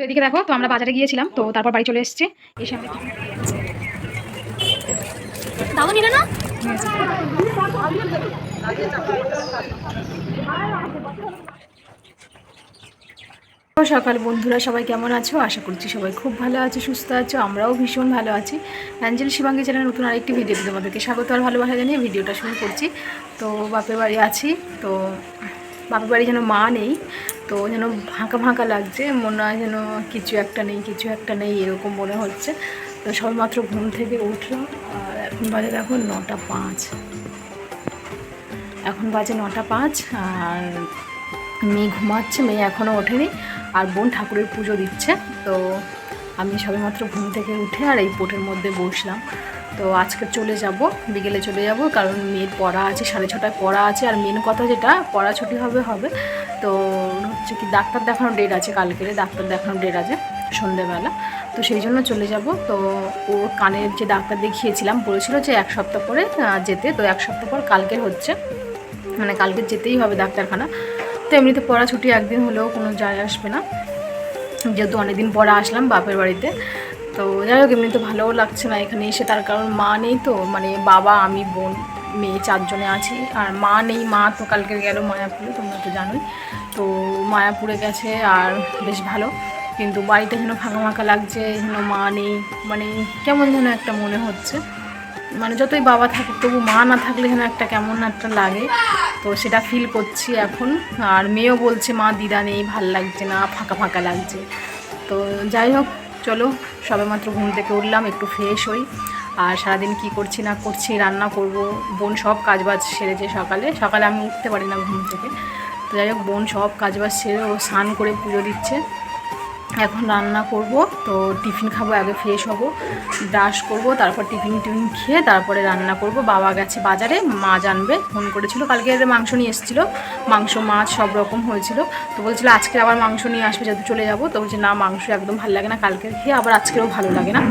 এদিকে দেখো, তো আমরা বাজারে গিয়েছিলাম, তো তারপর বাড়ি চলে এসেছি। এসে আমাদের দাও নিলে না সকাল বন্ধুরা, সবাই কেমন আছো? আশা করছি সবাই খুব ভালো আছো, সুস্থ আছো। আমরাও ভীষণ ভালো আছি। অ্যাঞ্জেল শিবাঙ্গী চ্যানেল নতুন আরেকটি ভিডিওতে তোমাদেরকে স্বাগত আর ভালোবাসা জানিয়ে ভিডিওটা শুরু করছি। তো বাপের বাড়ি আছি, তো বাপের বাড়ি যেন মা নেই, তো যেন ফাঁকা ফাঁকা লাগছে, মনে হয় যেন কিছু একটা নেই কিছু একটা নেই এরকম মনে হচ্ছে। তো সবেমাত্র ঘুম থেকে উঠলাম আর এখন বাজে দেখো 9:05। এখন বাজে 9:05 আর মেয়ে ঘুমাচ্ছে, মেয়ে এখনও ওঠেনি আর বোন ঠাকুরের পুজো দিচ্ছে। তো আমি সবেমাত্র ঘুম থেকে উঠে আর এই পোটের মধ্যে বসলাম। তো আজকে চলে যাব, বিকেলে চলে যাব, কারণ মেয়ের পড়া আছে, 6:30টায় পড়া আছে। আর মেন কথা যেটা, পড়া ছুটি হবে তো হচ্ছে কি ডাক্তার দেখানোর ডেট আছে, কালকের ডাক্তার দেখানোর ডেট আছে সন্ধ্যেবেলা। তো সেই জন্য চলে যাব। তো ও কানের যে ডাক্তার দেখিয়েছিলাম বলেছিল যে 1 সপ্তাহ পরে যেতে, তো 1 সপ্তাহ পর কালকের হচ্ছে, মানে কালকে যেতেই হবে ডাক্তারখানা। তো এমনিতে পড়া ছুটি একদিন হলেও কোনো যায় আসবে না, যেহেতু অনেকদিন পরে আসলাম বাপের বাড়িতে। তো যাই হোক, এমনি তো ভালোও লাগছে না এখানে এসে, তার কারণ মা নেই। তো মানে বাবা, আমি, বোন, মেয়ে 4 জনে আছি। আর মা নেই, মা তো কালকে গেল মায়াপুরে, তোমরা তো জানোই। তো মায়াপুরে গেছে আর বেশ ভালো, কিন্তু বাড়িটা যেন ফাঁকা ফাঁকা লাগছে, যেন মা নেই, মানে কেমন যেন একটা মনে হচ্ছে। মানে যতই বাবা থাকুক তবু মা না থাকলে যেন একটা কেমন একটা লাগে, তো সেটা ফিল করছি এখন। আর মেয়েও বলছে মা দিদা নেই, ভাল লাগছে না, ফাঁকা ফাঁকা লাগছে। তো যাই হোক, চলো সবেমাত্র ঘুম থেকে উঠলাম, একটু ফ্রেশ হই। আর সারাদিন কি করছি না করছি, রান্না করব। বোন সব কাজবাজ সেরেছে, সকালে আমি উঠতে পারি না ঘুম থেকে। তো যাই হোক, বোন সব কাজবাজ সেরে ও স্নান করে পুজো দিচ্ছে। এখন রান্না করব, তো টিফিন খাবো, আগে ফ্রেশ হব, ব্রাশ করব, তারপর টিফিন খেয়ে তারপরে রান্না করব। বাবা গেছে বাজারে, মা জানবে, ফোন করেছিল, কালকে মাংস নিয়ে এসেছিলো, মাংস মাছ সব রকম হয়েছিল। তো বলছিল আজকে আবার মাংস নিয়ে আসবে, যেহেতু চলে যাব। তো বলছে না, মাংস একদম ভালো লাগে না, কালকে খেয়ে আবার আজকেও ভালো লাগে না।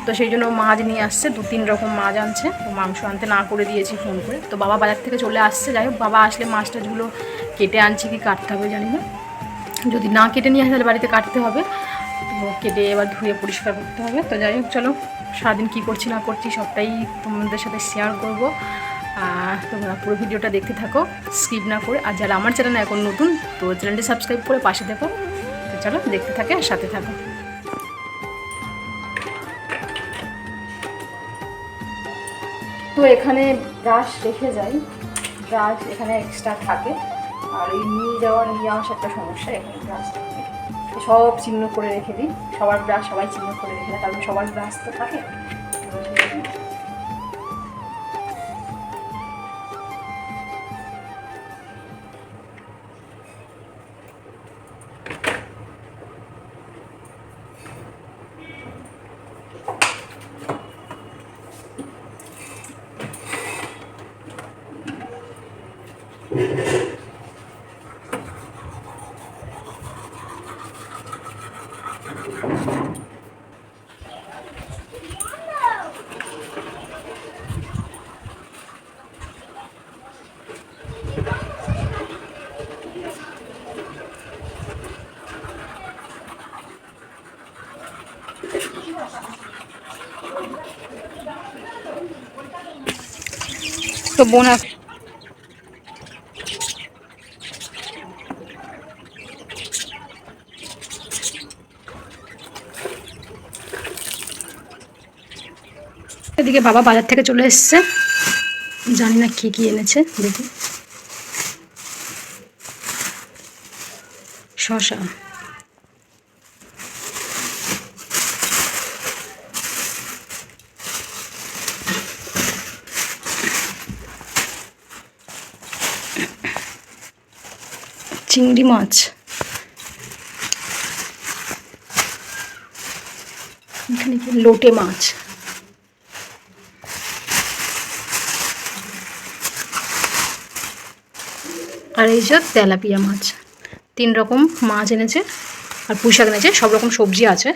তো সেই জন্য মাছ নিয়ে আসছে, 2-3 রকম মাছ আনছে। তো মাংস আনতে না করে দিয়েছি ফোন করে। তো বাবা বাজার থেকে চলে আসছে, যাই হোক বাবা আসলে মাছ টাছগুলো কেটে আনছে কি কাটতে হবে জানি না, যদি না কেটে নিয়ে আসে তাহলে বাড়িতে কাটতে হবে। তো কেটে এবার ধুয়ে পরিষ্কার করতে হবে। তো যাই হোক, চলো সারাদিন কী করছি না করছি সবটাই তোমাদের সাথে শেয়ার করবো। তোমরা পুরো ভিডিওটা দেখতে থাকো, স্কিপ না করে। আর যারা আমার চ্যানেল এখন নতুন, তো চ্যানেলটি সাবস্ক্রাইব করে পাশে দেখো। তো চলো দেখতে থাকে আর সাথে থাকো। তো এখানে ব্রাশ রেখে যাই, ব্রাশ এখানে এক্সট্রা থাকে। আর এই নিয়ে আসা একটা সমস্যা, এখানে ব্রাশ থাকে, সব চিহ্ন করে রেখে দিই। সবার ব্রাশ সবাই চিহ্ন করে রেখে দেয়, কারণ সবার ব্রাশ তো থাকে। তো বোন এদিকে বাবা বাজার থেকে চলে এসছে, জানি না কি কি এনেছে, দেখি। শসা, চিংড়ি মাছ, এখানে কি লোটে মাছ, আর এই যে তেলাপিয়া মাছ। 3 রকম মাছ এনেছে, আর পুঁই শাক এনেছে, সব রকম সবজি আছে,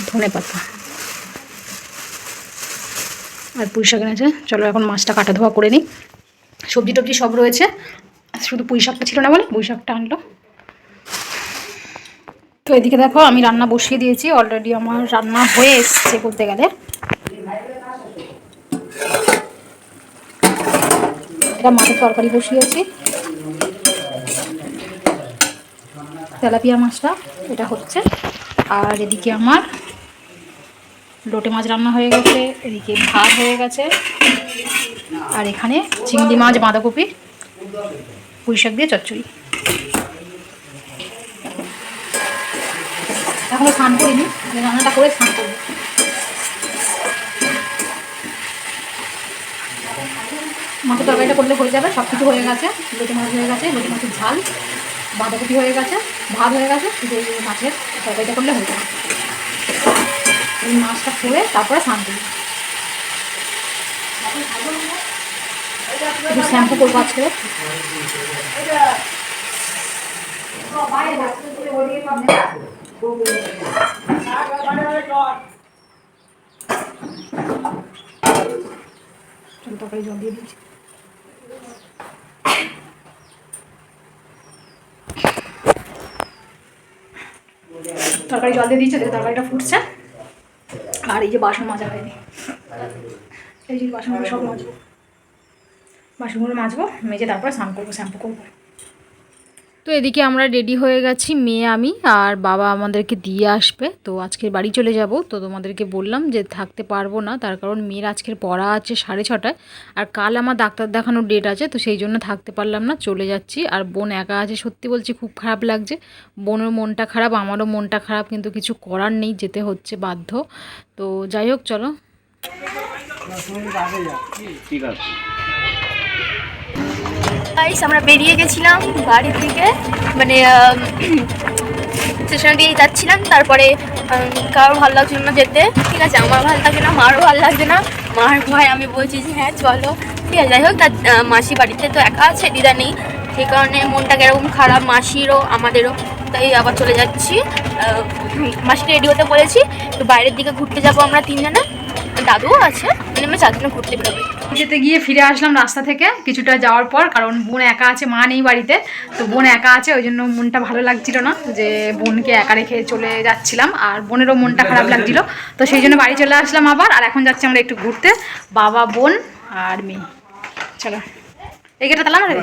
ধনে পাতা আর পুঁই শাক এনেছে। চলো এখন মাছটা কাটা ধোয়া করে নিই। সবজি টবজি সব রয়েছে, শুধু পুঁই শাকটা ছিল না বলে পুঁই শাকটা আনলো। তো এদিকে দেখো আমি রান্না বসিয়ে দিয়েছি, অলরেডি আমার রান্না হয়ে এসছে বলতে গেলে। এটা মাছের তরকারি বসিয়েছি, তেলাপিয়া মাছটা এটা হচ্ছে। আর এদিকে আমার লোটে মাছ রান্না হয়ে গেছে, এদিকে ভাত হয়ে গেছে, আর এখানে চিংড়ি মাছ, বাঁধাকপি, পুঁই শাক দিয়ে চচ্চড়ি। এখনো স্নান করিনি, রান্নাটা করে স্নান করবো। মাছের তরকারিটা করলে হয়ে যাবে, সব কিছু হয়ে গেছে। লোটে মাছ হয়ে গেছে, লোটে মাছের ঝাল, বাঁধাকপি হয়ে গেছে, ভাত হয়ে গেছে, শুধু এই মাছের তরকারিটা করলে হয়ে যাবে। এই মাছটা করে তারপরে স্নান করি। একটু শ্যাম্পু করবো আজকে। তরকারি জল দিয়ে দিচ্ছি। তরকারি জল দিয়ে দিচ্ছে, তরকারিটা ফুটছে। আর এই যে বাসন মাজা হয়নি, এই যে বাসনগুলো সব মাজবো, বাসনগুলো মাজবো, মেজে তারপরে স্নান করবো, শ্যাম্পু করবো। তো এদিকে আমরা রেডি হয়ে গেছি, মেয়ে আমি, আর বাবা আমাদেরকে দিয়ে আসবে। তো আজকের বাড়ি চলে যাব। তো তোমাদেরকে বললাম যে থাকতে পারবো না, তার কারণ মেয়ের আজকের পড়া আছে 6:30, আর কাল আমার ডাক্তার দেখানোর ডেট আছে, তো সেই জন্য থাকতে পারলাম না, চলে যাচ্ছি। আর বোন একা আছে, সত্যি বলছি খুব খারাপ লাগছে। বোনের মনটা খারাপ, আমারও মনটা খারাপ, কিন্তু কিছু করার নেই, যেতে হচ্ছে বাধ্য। তো যাই হোক, চলো। ঠিক আছে, আমরা বেরিয়ে গেছিলাম বাড়ির দিকে, মানে স্টেশন দিয়েই যাচ্ছিলাম। তারপরে কারোর ভালো লাগছিল না যেতে, ঠিক আছে, আমার ভালো লাগছে না, মারও ভালো লাগছে না। মার ভয় আমি বলছি যে হ্যাঁ চলো, ঠিক আছে। যাই হোক, তার মাসি বাড়িতে তো একা আছে, দিদা নেই, সেই কারণে মনটা কিরকম খারাপ, মাসিরও আমাদেরও। তাই আবার চলে যাচ্ছি। মাসিকে রেডি হতে বলেছি, তো বাইরের দিকে ঘুরতে যাবো আমরা 3 জনে, দাদুও আছে, মানে আমরা 4 জনে ঘুরতে বেরোবে। যেতে গিয়ে ফিরে আসলাম রাস্তা থেকে কিছুটা যাওয়ার পর, কারণ বোন একা আছে, মা নেই বাড়িতে। তো বোন একা আছে, ওই জন্য মনটা ভালো লাগছিল না, যে বোনকে একা রেখে চলে যাচ্ছিলাম, আর বোনেরও মনটা খারাপ লাগছিল। তো সেই জন্য বাড়ি চলে আসলাম আবার। আর এখন যাচ্ছি আমরা একটু ঘুরতে, বাবা, বোন আর মেয়ে। চলো, এই গেটটা তালা মারে।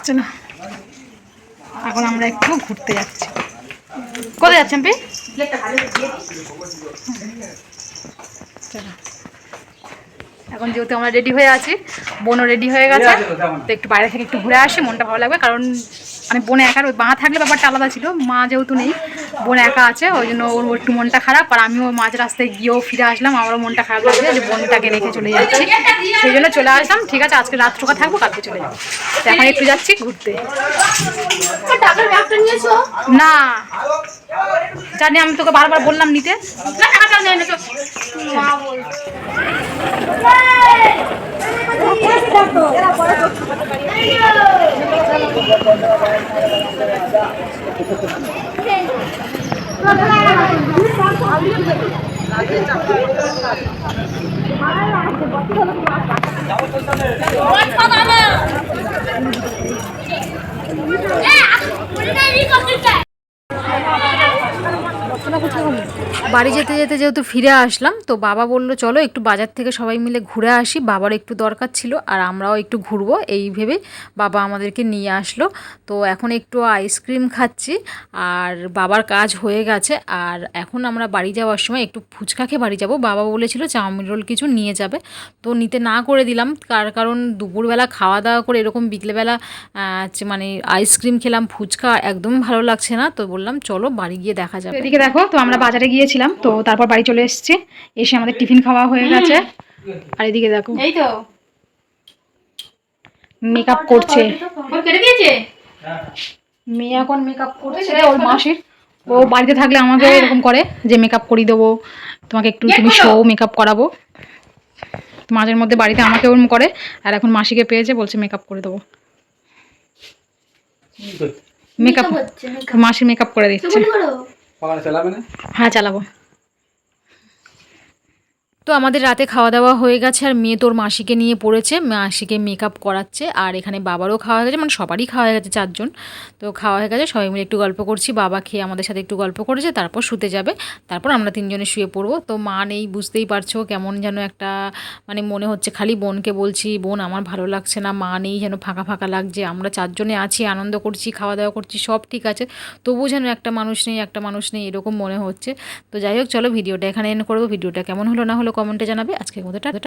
চলো, এখন আমরা একটু ঘুরতে যাচ্ছি। কোথায় যাচ্ছেন পি? চলো, এখন যেহেতু আমরা রেডি হয়ে আছি, বোনও রেডি হয়ে গেছে, তো একটু বাইরে থেকে একটু ঘুরে আসি, মনটা ভালো লাগবে। কারণ মানে বোন একার, ওই মা থাকলে ব্যাপারটা আলাদা ছিল, মা যেহেতু নেই, বোন একা আছে, ওই জন্য ওর একটু মনটা খারাপ। আর আমিও মাঝ রাস্তায় গিয়েও ফিরে আসলাম, আমারও মনটা খারাপ লাগছে যে বোনটাকে রেখে চলে যাচ্ছি, সেই জন্য চলে আসলাম। ঠিক আছে, আজকে রাতটুকু থাকবো, কালকে চলে যাবো। তো এখন একটু যাচ্ছি ঘুরতে। না জানি, আমি তোকে বারবার বললাম নিতে। বাড়ি যেতে যেতে যেহেতু ফিরে আসলাম, তো বাবা বললো চলো একটু বাজার থেকে সবাই মিলে ঘুরে আসি, বাবার একটু দরকার ছিল, আর আমরাও একটু ঘুরবো, এই ভেবে বাবা আমাদেরকে নিয়ে আসলো। তো এখন একটু আইসক্রিম খাচ্ছি, আর বাবার কাজ হয়ে গেছে। আর এখন আমরা বাড়ি যাওয়ার সময় একটু ফুচকা খেয়ে বাড়ি যাব। বাবা বলেছিল চাউমিন রোল কিছু নিয়ে যাবে, তো নিতে না করে দিলাম, কারণ দুপুরবেলা খাওয়া দাওয়া করে এরকম বিকেলবেলা মানে আইসক্রিম খেলাম, ফুচকা একদম ভালো লাগছে না, তো বললাম চলো বাড়ি গিয়ে দেখা যাবে। এদিকে দেখো, তো আমরা বাজারে গিয়েছিলাম, তো তারপর বাড়ি চলে এসেছি, এসে আমাদের টিফিন খাওয়া হয়ে গেছে। আর এদিকে দেখো, এই তো মেকআপ করছে, মেয়ে এখন মেকআপ করছে ওর মাসির। ও বাড়িতে থাকলে আমাকে এরকম করে যে মেকআপ করিয়ে দেবো, তোমাকে একটু তুমি শো মেকআপ করাবো, মাঝের মধ্যে বাড়িতে আমাকে ওরকম করে। আর এখন মাসিকে পেয়েছে, বলছে মেকআপ করে দেবো, মেকআপ, মাসির মেকআপ করে দিচ্ছে। হ্যাঁ চালাবো। তো আমাদের রাতে খাওয়া দাওয়া হয়ে গেছে আর মেয়ে তোর মাসিকে নিয়ে পড়েছে, মাসিকে মেকআপ করাচ্ছে। আর এখানে বাবারও খাওয়া হয়ে গেছে, মানে সবারই খাওয়া হয়ে গেছে, 4 জন। তো খাওয়া হয়ে গেছে, সবাই মিলে একটু গল্প করছি, বাবা খেয়ে আমাদের সাথে একটু গল্প করেছে, তারপর শুতে যাবে, তারপর আমরা 3 জনে শুয়ে পড়বো। তো মা নেই, বুঝতেই পারছো কেমন যেন একটা মানে মনে হচ্ছে। খালি বোনকে বলছি, বোন আমার ভালো লাগছে না, মা নেই, যেন ফাঁকা ফাঁকা লাগছে। আমরা 4 জনে আছি, আনন্দ করছি, খাওয়া দাওয়া করছি, সব ঠিক আছে, তবু যেন একটা মানুষ নেই এরকম মনে হচ্ছে। তো যাই হোক, চলো ভিডিওটা এখানে এন্ড করবো। ভিডিওটা কেমন হলো না হলো কমেন্টে জানাবে। আজকের মতো টাটা।